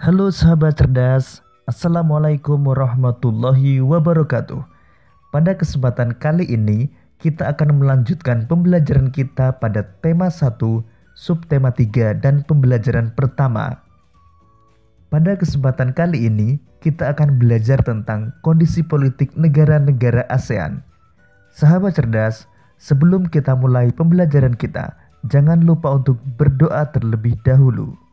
Halo sahabat cerdas, Assalamualaikum warahmatullahi wabarakatuh. Pada kesempatan kali ini, kita akan melanjutkan pembelajaran kita pada tema 1, subtema 3, dan pembelajaran pertama. Pada kesempatan kali ini, kita akan belajar tentang kondisi politik negara-negara ASEAN. Sahabat cerdas, sebelum kita mulai pembelajaran kita, jangan lupa untuk berdoa terlebih dahulu.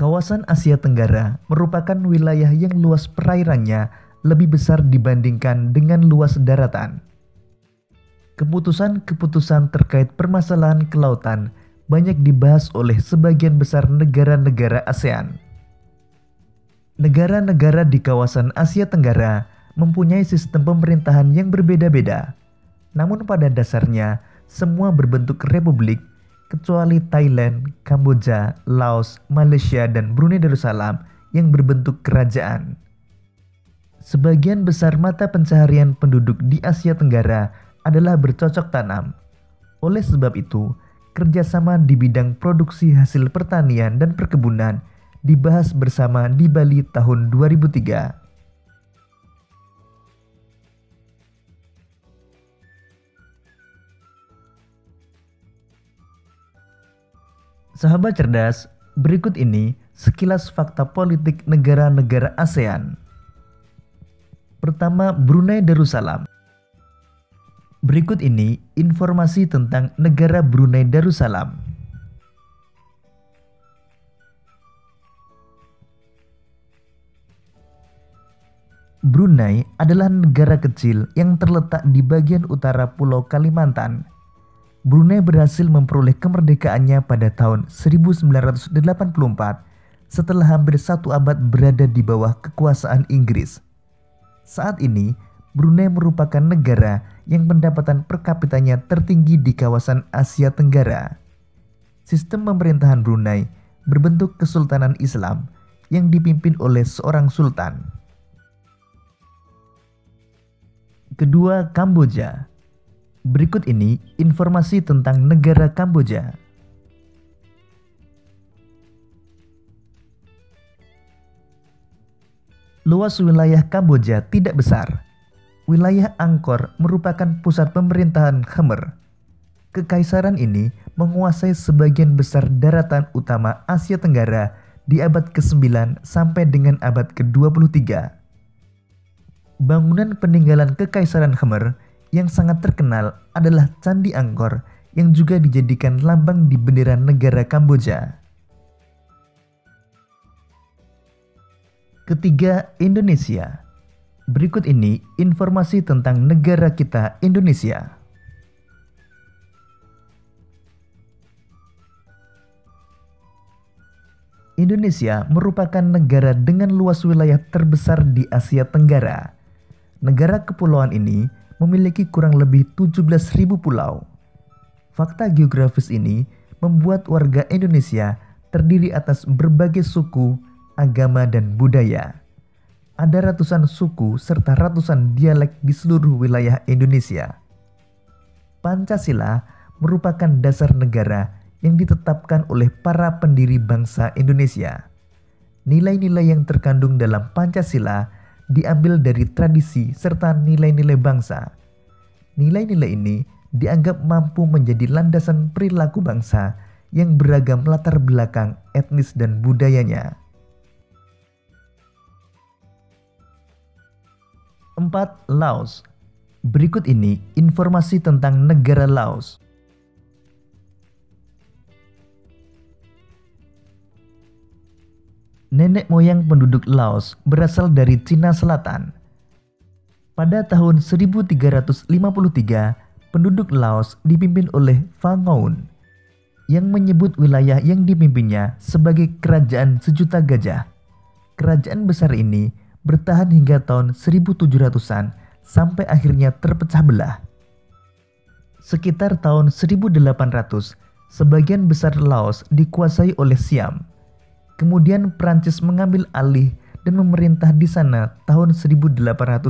Kawasan Asia Tenggara merupakan wilayah yang luas perairannya lebih besar dibandingkan dengan luas daratan. Keputusan-keputusan terkait permasalahan kelautan banyak dibahas oleh sebagian besar negara-negara ASEAN. Negara-negara di kawasan Asia Tenggara mempunyai sistem pemerintahan yang berbeda-beda. Namun pada dasarnya, semua berbentuk republik kecuali Thailand, Kamboja, Laos, Malaysia, dan Brunei Darussalam yang berbentuk kerajaan. Sebagian besar mata pencaharian penduduk di Asia Tenggara adalah bercocok tanam. Oleh sebab itu, kerjasama di bidang produksi hasil pertanian dan perkebunan dibahas bersama di Bali tahun 2003. Sahabat cerdas, berikut ini sekilas fakta politik negara-negara ASEAN. Pertama, Brunei Darussalam. Berikut ini informasi tentang negara Brunei Darussalam. Brunei adalah negara kecil yang terletak di bagian utara Pulau Kalimantan. Brunei berhasil memperoleh kemerdekaannya pada tahun 1984 setelah hampir satu abad berada di bawah kekuasaan Inggris. Saat ini, Brunei merupakan negara yang pendapatan per kapitanya tertinggi di kawasan Asia Tenggara. Sistem pemerintahan Brunei berbentuk Kesultanan Islam yang dipimpin oleh seorang sultan. Kedua, Kamboja. Berikut ini informasi tentang negara Kamboja. Luas wilayah Kamboja tidak besar. Wilayah Angkor merupakan pusat pemerintahan Khmer. Kekaisaran ini menguasai sebagian besar daratan utama Asia Tenggara di abad ke-9 sampai dengan abad ke-23. Bangunan peninggalan Kekaisaran Khmer yang sangat terkenal adalah Candi Angkor yang juga dijadikan lambang di bendera negara Kamboja. Ketiga, Indonesia. Berikut ini informasi tentang negara kita, Indonesia. Indonesia merupakan negara dengan luas wilayah terbesar di Asia Tenggara. Negara kepulauan ini memiliki kurang lebih 17.000 pulau. Fakta geografis ini membuat warga Indonesia terdiri atas berbagai suku, agama, dan budaya. Ada ratusan suku serta ratusan dialek di seluruh wilayah Indonesia. Pancasila merupakan dasar negara yang ditetapkan oleh para pendiri bangsa Indonesia. Nilai-nilai yang terkandung dalam Pancasila diambil dari tradisi serta nilai-nilai bangsa. Nilai-nilai ini dianggap mampu menjadi landasan perilaku bangsa yang beragam latar belakang etnis dan budayanya. 4. Laos. Berikut ini informasi tentang negara Laos. Nenek moyang penduduk Laos berasal dari Cina Selatan. Pada tahun 1353, penduduk Laos dipimpin oleh Fa Ngoun yang menyebut wilayah yang dipimpinnya sebagai Kerajaan Sejuta Gajah. Kerajaan besar ini bertahan hingga tahun 1700-an sampai akhirnya terpecah belah. Sekitar tahun 1800, sebagian besar Laos dikuasai oleh Siam. Kemudian Prancis mengambil alih dan memerintah di sana tahun 1893.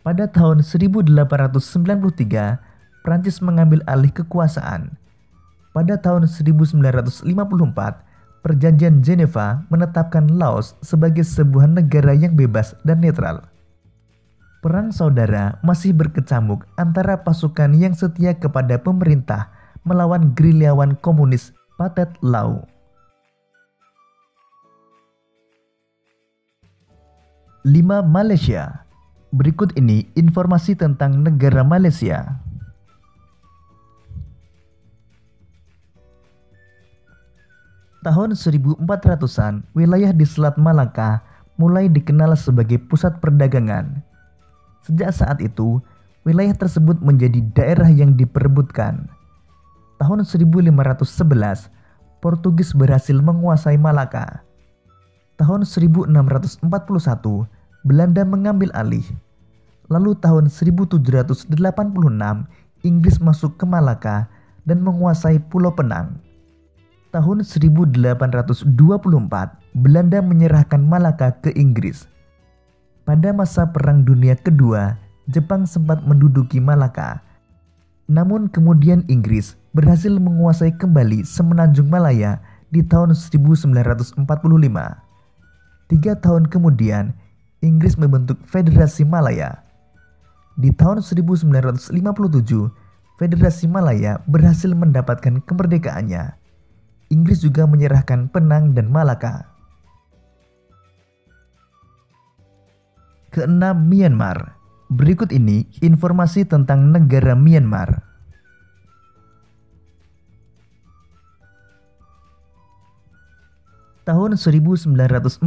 Pada tahun 1893, Prancis mengambil alih kekuasaan. Pada tahun 1954, Perjanjian Jeneva menetapkan Laos sebagai sebuah negara yang bebas dan netral. Perang saudara masih berkecamuk antara pasukan yang setia kepada pemerintah melawan gerilyawan komunis Pathet Lao. 5. Malaysia. Berikut ini informasi tentang negara Malaysia. Tahun 1400-an, wilayah di Selat Malaka mulai dikenal sebagai pusat perdagangan. Sejak saat itu, wilayah tersebut menjadi daerah yang diperebutkan. Tahun 1511, Portugis berhasil menguasai Malaka. Tahun 1641, Belanda mengambil alih. Lalu tahun 1786, Inggris masuk ke Malaka dan menguasai Pulau Penang. Tahun 1824, Belanda menyerahkan Malaka ke Inggris. Pada masa Perang Dunia Kedua, Jepang sempat menduduki Malaka. Namun kemudian Inggris berhasil menguasai kembali Semenanjung Malaya di tahun 1945. 3 tahun kemudian, Inggris membentuk Federasi Malaya. Di tahun 1957, Federasi Malaya berhasil mendapatkan kemerdekaannya. Inggris juga menyerahkan Penang dan Malaka. Keenam, Myanmar. Berikut ini informasi tentang negara Myanmar. Tahun 1948,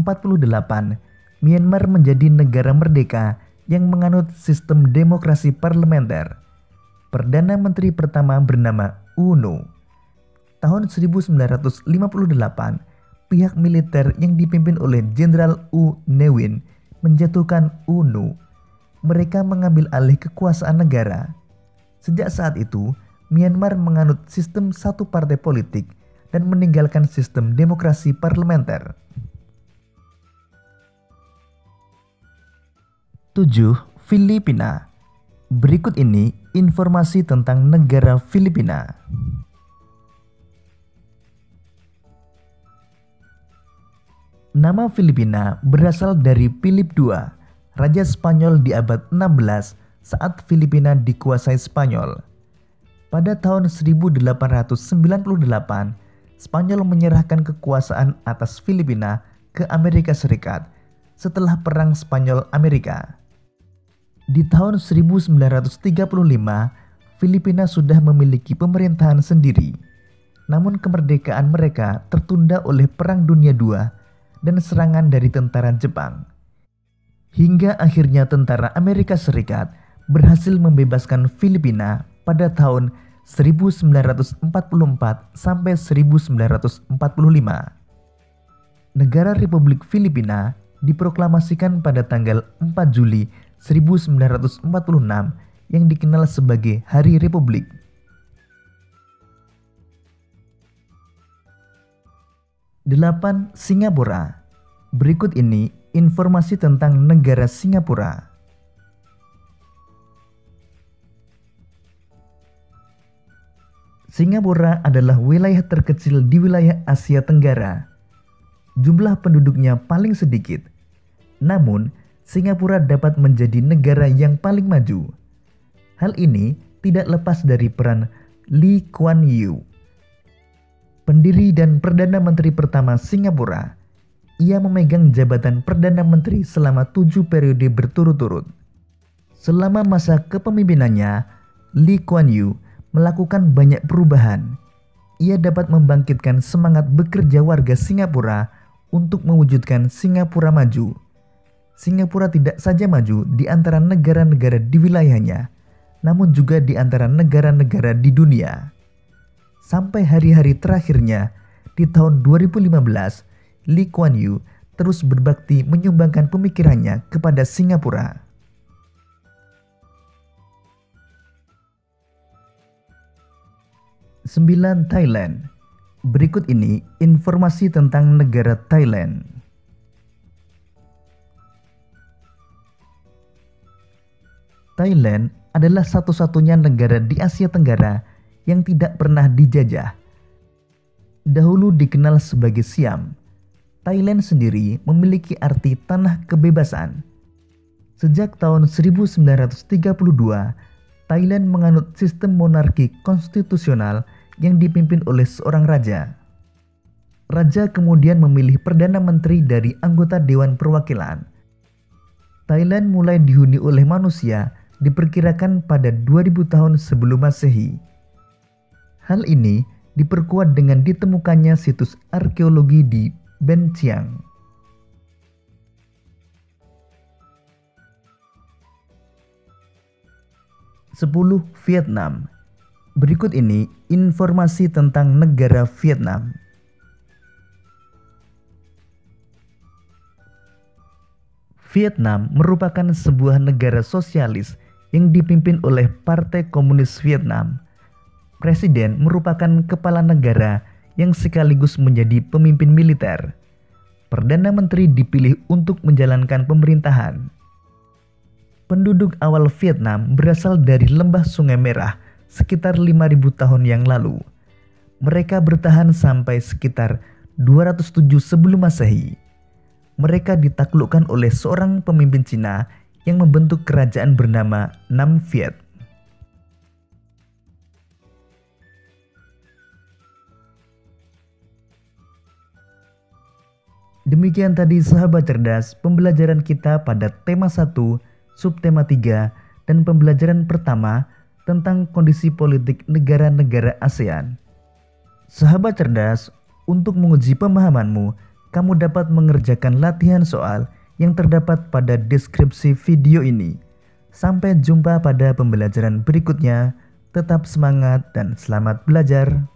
Myanmar menjadi negara merdeka yang menganut sistem demokrasi parlementer. Perdana Menteri pertama bernama UNO. Tahun 1958, pihak militer yang dipimpin oleh Jenderal U Ne Win menjatuhkan UNO. Mereka mengambil alih kekuasaan negara. Sejak saat itu, Myanmar menganut sistem satu partai politik dan meninggalkan sistem demokrasi parlementer. 7. Filipina. Berikut ini informasi tentang negara Filipina. Nama Filipina berasal dari Philip II, Raja Spanyol di abad 16 saat Filipina dikuasai Spanyol. Pada tahun 1898, Spanyol menyerahkan kekuasaan atas Filipina ke Amerika Serikat setelah Perang Spanyol-Amerika. Di tahun 1935, Filipina sudah memiliki pemerintahan sendiri. Namun kemerdekaan mereka tertunda oleh Perang Dunia II dan serangan dari tentara Jepang. Hingga akhirnya tentara Amerika Serikat berhasil membebaskan Filipina pada tahun 1944 sampai 1945. Negara Republik Filipina diproklamasikan pada tanggal 4 Juli 1946 yang dikenal sebagai Hari Republik. 8. Singapura. Berikut ini informasi tentang negara Singapura. Singapura adalah wilayah terkecil di wilayah Asia Tenggara. Jumlah penduduknya paling sedikit. Namun, Singapura dapat menjadi negara yang paling maju. Hal ini tidak lepas dari peran Lee Kuan Yew, pendiri dan Perdana Menteri pertama Singapura. Ia memegang jabatan Perdana Menteri selama 7 periode berturut-turut. Selama masa kepemimpinannya, Lee Kuan Yew melakukan banyak perubahan. Ia dapat membangkitkan semangat bekerja warga Singapura untuk mewujudkan Singapura maju. Singapura tidak saja maju di antara negara-negara di wilayahnya, namun juga di antara negara-negara di dunia. Sampai hari-hari terakhirnya, di tahun 2015, Lee Kuan Yew terus berbakti menyumbangkan pemikirannya kepada Singapura. 9. Thailand. Berikut ini informasi tentang negara Thailand. Thailand adalah satu-satunya negara di Asia Tenggara yang tidak pernah dijajah. Dahulu dikenal sebagai Siam, Thailand sendiri memiliki arti tanah kebebasan. Sejak tahun 1932, Thailand menganut sistem monarki konstitusional yang dipimpin oleh seorang raja. Raja kemudian memilih Perdana Menteri dari anggota Dewan Perwakilan. Thailand mulai dihuni oleh manusia diperkirakan pada 2000 tahun sebelum Masehi. Hal ini diperkuat dengan ditemukannya situs arkeologi di Ben Chiang. 10. Vietnam. Berikut ini informasi tentang negara Vietnam. Vietnam merupakan sebuah negara sosialis yang dipimpin oleh Partai Komunis Vietnam. Presiden merupakan kepala negara yang sekaligus menjadi pemimpin militer. Perdana Menteri dipilih untuk menjalankan pemerintahan. Penduduk awal Vietnam berasal dari lembah Sungai Merah sekitar 5.000 tahun yang lalu. Mereka bertahan sampai sekitar 207 sebelum Masehi. Mereka ditaklukkan oleh seorang pemimpin Cina yang membentuk kerajaan bernama Nam Viet. Demikian tadi sahabat cerdas pembelajaran kita pada tema 1, subtema 3, dan pembelajaran pertama tentang kondisi politik negara-negara ASEAN. Sahabat cerdas, untuk menguji pemahamanmu, kamu dapat mengerjakan latihan soal yang terdapat pada deskripsi video ini. Sampai jumpa pada pembelajaran berikutnya. Tetap semangat dan selamat belajar.